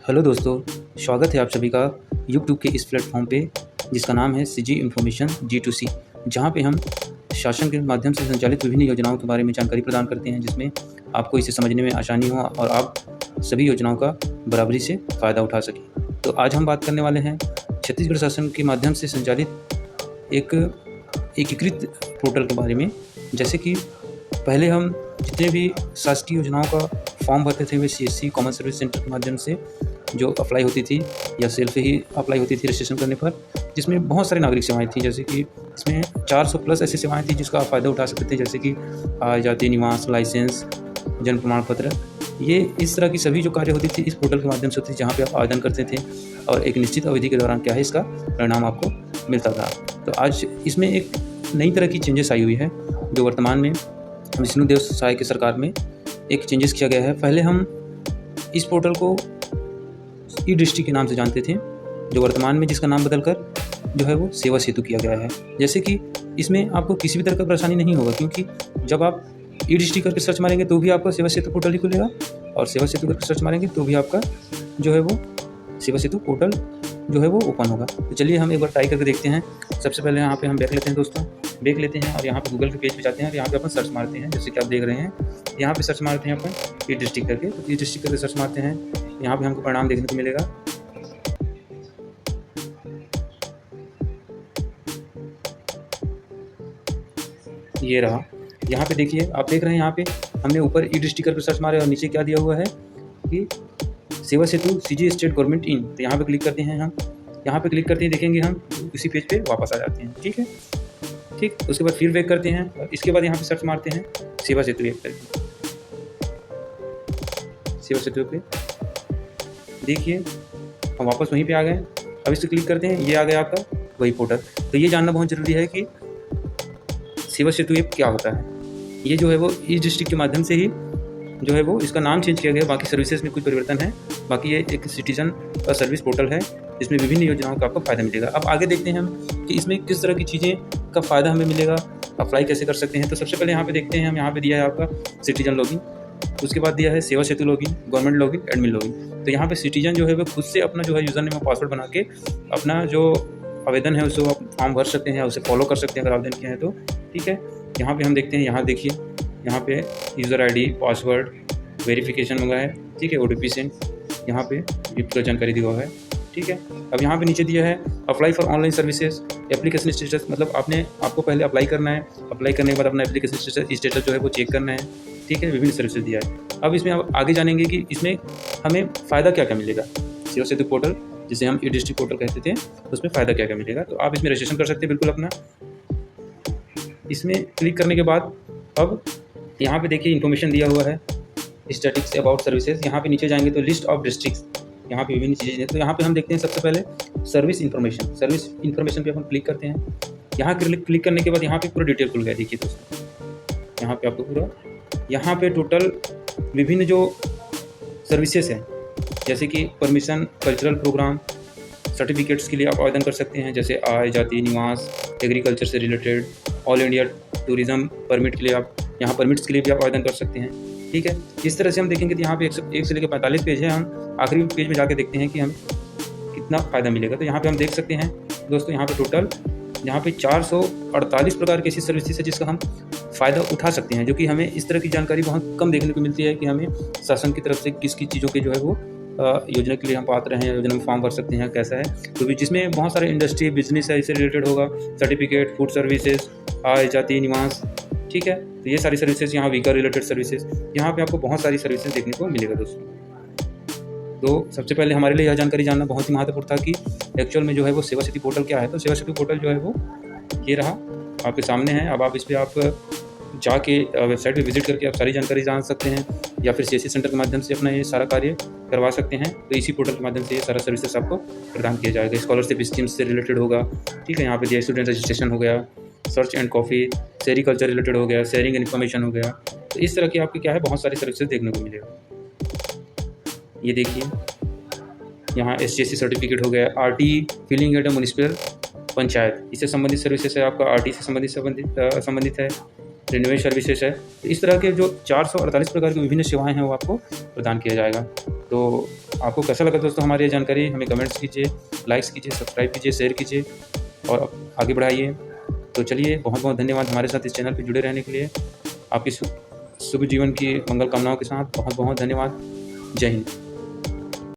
Hello दोस्तों, स्वागत है आप सभी का यूट्यूब के इस प्लेटफॉर्म पे जिसका नाम है सीजी इन्फॉर्मेशन G2C, जहाँ पे हम शासन के माध्यम से संचालित विभिन्न योजनाओं के बारे में जानकारी प्रदान करते हैं, जिसमें आपको इसे समझने में आसानी हो और आप सभी योजनाओं का बराबरी से फ़ायदा उठा सकें। तो आज हम बात करने वाले हैं छत्तीसगढ़ शासन के माध्यम से संचालित एक एकीकृत पोर्टल के बारे में। जैसे कि पहले हम जितने भी शासकीय योजनाओं का फॉर्म भरते थे वे CSC कॉमन सर्विस सेंटर के माध्यम से जो अप्लाई होती थी या सेल्फ ही अप्लाई होती थी रजिस्ट्रेशन करने पर, जिसमें बहुत सारी नागरिक सेवाएं थी। जैसे कि इसमें 400 प्लस ऐसी सेवाएं थी जिसका आप फ़ायदा उठा सकते थे, जैसे कि आय जाति निवास लाइसेंस, जन्म प्रमाण पत्र। ये इस तरह की सभी जो कार्य होती थी इस पोर्टल के माध्यम से होती थी, जहाँ पे आप आवेदन करते थे और एक निश्चित अवधि के दौरान क्या है इसका परिणाम आपको मिलता था। तो आज इसमें एक नई तरह की चेंजेस आई हुई है, जो वर्तमान में विष्णुदेव साय की सरकार में एक चेंजेस किया गया है। पहले हम इस पोर्टल को ई-दृष्टि के नाम से जानते थे, जो वर्तमान में जिसका नाम बदलकर जो है वो सेवा सेतु किया गया है। जैसे कि इसमें आपको किसी भी तरह का परेशानी नहीं होगा, क्योंकि जब आप ई-दृष्टि करके सर्च मारेंगे तो भी आपका सेवा सेतु पोर्टल ही खुलेगा, और सेवा सेतु करके सर्च मारेंगे तो भी आपका जो है वो सेवा सेतु पोर्टल जो है वो ओपन होगा। तो चलिए हम एक बार ट्राई करके देखते हैं। सबसे पहले यहाँ पे हम बैक लेते हैं दोस्तों, बैक लेते हैं और यहाँ पे गूगल के पेज पे जाते हैं और यहाँ पे अपन सर्च मारते हैं। जैसे कि आप देख रहे हैं यहाँ पे सर्च मारते हैं अपन ई-दृष्टि करके, तो ई-दृष्टि करके सर्च मारते हैं। यहाँ पे हमको परिणाम देखने को मिलेगा। ये रहा, यहाँ पे देखिए, आप देख रहे हैं यहाँ पे हमने ऊपर ई-दृष्टि करके सर्च मारे और नीचे क्या दिया हुआ है कि सेवा सेतु CG स्टेट गवर्नमेंट इन। तो यहाँ पे क्लिक करते हैं हम, यहाँ पे क्लिक करते हैं, देखेंगे हम उसी पेज पे वापस आ जाते हैं। ठीक है, ठीक। उसके बाद फिर बैक करते हैं और इसके बाद यहाँ पे सर्च मारते हैं सेवा सेतु एक करके। सेवा सेतु पे देखिए हम वापस वहीं पे आ गए। अब इस पर क्लिक करते हैं, ये आ गया आपका वही पोर्टल। तो ये जानना बहुत ज़रूरी है कि सेवा सेतु ऐप क्या होता है। ये जो है वो ई-दृष्टि के माध्यम से ही जो है वो इसका नाम चेंज किया गया, बाकी सर्विसेज में कोई परिवर्तन है। बाकी ये एक सिटीजन का सर्विस पोर्टल है जिसमें विभिन्न योजनाओं का आपको फ़ायदा मिलेगा। अब आगे देखते हैं हम कि इसमें किस तरह की चीज़ें का फ़ायदा हमें मिलेगा, अप्लाई कैसे कर सकते हैं। तो सबसे पहले यहाँ पे देखते हैं हम, यहाँ पे दिया है आपका सिटीजन लॉगिन, उसके बाद दिया है Seva Setu login, government login, admin login. तो यहाँ पे सिटीजन जो है वो खुद से अपना जो है यूज़र नेम और पासवर्ड बना के अपना जो आवेदन है उसको आप फॉर्म भर सकते हैं, उसे फॉलो कर सकते हैं अगर आवेदन किया है तो। ठीक है, यहाँ पे हम देखते हैं, यहाँ देखिए, यहाँ पे यूज़र ID, पासवर्ड, वेरिफिकेशन मंगा है। ठीक है, OTP सेंड, यहाँ पे गिफ्ट जानकारी दी हुआ है। ठीक है, अब यहाँ पे नीचे दिया है apply for online services, application status, मतलब आपको पहले अप्लाई करना है, अप्लाई करने के बाद अपना एप्लीकेशन स्टेटस जो है वो चेक करना है। ठीक है, विभिन्न सर्विसेज दिया है। अब इसमें आप आगे जानेंगे कि इसमें हमें फ़ायदा क्या क्या मिलेगा। सेवा सेतु पोर्टल जिसे हम ई-दृष्टि पोर्टल कहते थे, उसमें फ़ायदा क्या क्या मिलेगा। तो आप इसमें रजिस्ट्रेशन कर सकते हैं बिल्कुल अपना। इसमें क्लिक करने के बाद अब यहाँ पे देखिए इन्फॉर्मेशन दिया हुआ है, स्टैटिक्स अबाउट सर्विसेज। यहाँ पे नीचे जाएंगे तो लिस्ट ऑफ डिस्ट्रिक्ट्स, यहाँ पे विभिन्न चीज़ें हैं। तो यहाँ पे हम देखते हैं सबसे पहले सर्विस इन्फॉर्मेशन पे अपन क्लिक करते हैं। यहाँ क्लिक करने के बाद यहाँ पे पूरा डिटेल खुल गया। देखिए दोस्तों, यहाँ पे आपको पूरा, यहाँ पे टोटल विभिन्न जो सर्विसेज हैं, जैसे कि परमिशन, कल्चरल प्रोग्राम, सर्टिफिकेट्स के लिए आप आवेदन कर सकते हैं, जैसे आय जाति निवास, एग्रीकल्चर से related, all India tourism permit के लिए आप यहाँ परमिट्स के लिए भी आप आवेदन कर सकते हैं। ठीक है, इस तरह से हम देखेंगे कि यहाँ पे 1 से लेकर 45 पेज है। हम आखिरी पेज में जाके देखते हैं कि हमें कितना फ़ायदा मिलेगा। तो यहाँ पे हम देख सकते हैं दोस्तों, यहाँ पे टोटल यहाँ पे 448 प्रकार की ऐसी सर्विसेज है जिसका हम फ़ायदा उठा सकते हैं, जो कि हमें इस तरह की जानकारी बहुत कम देखने को मिलती है कि हमें शासन की तरफ से किस किस चीज़ों के जो है वो योजना के लिए हम पात्र हैं, योजना में फॉर्म भर सकते हैं, कैसा है। तो जिसमें बहुत सारे इंडस्ट्री, बिजनेस है, इससे रिलेटेड होगा, सर्टिफिकेट, फूड सर्विसेज, आय जाति निवास। ठीक है, तो ये सारी सर्विसेज, यहाँ व्हीकल रिलेटेड सर्विसेज, यहाँ पे आपको बहुत सारी सर्विसेज देखने को मिलेगा दोस्तों। तो सबसे पहले हमारे लिए यह जानकारी जानना बहुत ही महत्वपूर्ण था कि एक्चुअल में जो है वो सेवा सेतु पोर्टल क्या है। तो सेवा सेतु पोर्टल जो है वो ये रहा, आपके सामने है। अब आप इस पर आप जाके वेबसाइट पे विजिट करके आप सारी जानकारी जान सकते हैं, या फिर CSC सेंटर के माध्यम से अपना ये सारा कार्य करवा सकते हैं। तो इसी पोर्टल के माध्यम से ये सारा सर्विसेज आपको प्रदान किया जाएगा। स्कॉलरशिप स्कीम्स से रिलेटेड होगा। ठीक है, यहाँ पे दिया स्टूडेंट रजिस्ट्रेशन हो गया, search and coffee, sericulture related हो गया, शेयरिंग इन्फॉर्मेशन हो गया। तो इस तरह की आपकी क्या है बहुत सारी सर्विसेज देखने को मिलेगा। ये देखिए, यहाँ SCSC सर्टिफिकेट हो गया, RT filing at municipal panchayat, इससे संबंधित सर्विसेज है। आपका RT से संबंधित है। रेनोवेट सर्विसेज है। तो इस तरह के जो 448 प्रकार की विभिन्न सेवाएँ हैं वो आपको प्रदान किया जाएगा। तो आपको कैसा लगा दोस्तों हमारी ये जानकारी? हमें कमेंट्स कीजिए, लाइक्स कीजिए, सब्सक्राइब कीजिए, शेयर कीजिए और आगे बढ़ाइए। तो चलिए, बहुत-बहुत धन्यवाद हमारे साथ इस चैनल पे जुड़े रहने के लिए। आपकी शुभ जीवन की मंगल कामनाओं के साथ बहुत-बहुत धन्यवाद। जय हिंद।